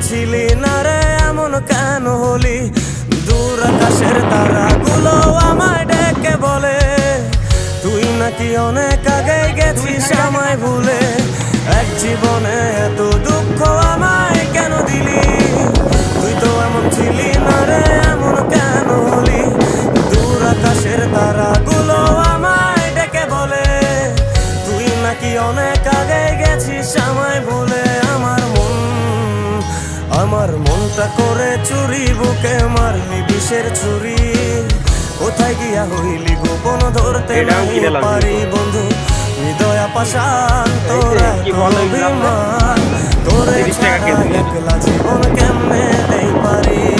ছিলি না রে এমন কেন হলি? দূর আকাশের তারাগুলো আমায় ডেকে বলে তুই নাকি অনেক আগে গেছিস আমায় ভুলে। এক জীবনে এত দুঃখ আমায় কেন দিলি? তুই তো এমন ছিলি না রে এমন কেন হলি? দূর আকাশের তারাগুলো আমায় ডেকে বলে তুই নাকি অনেক আগে গেছিস আমায় ভুলে। আমার মনটা করে চুরি, বুকে মারলি বিষের ছুরি। কোথায় গিয়া হইলি গোপন ধরতে নাই পারি বন্ধু। হৃদয় পাষাণ তোরা অভিমান, তোরে ছাড়া একলা জীবন কেমনে দেই পারি।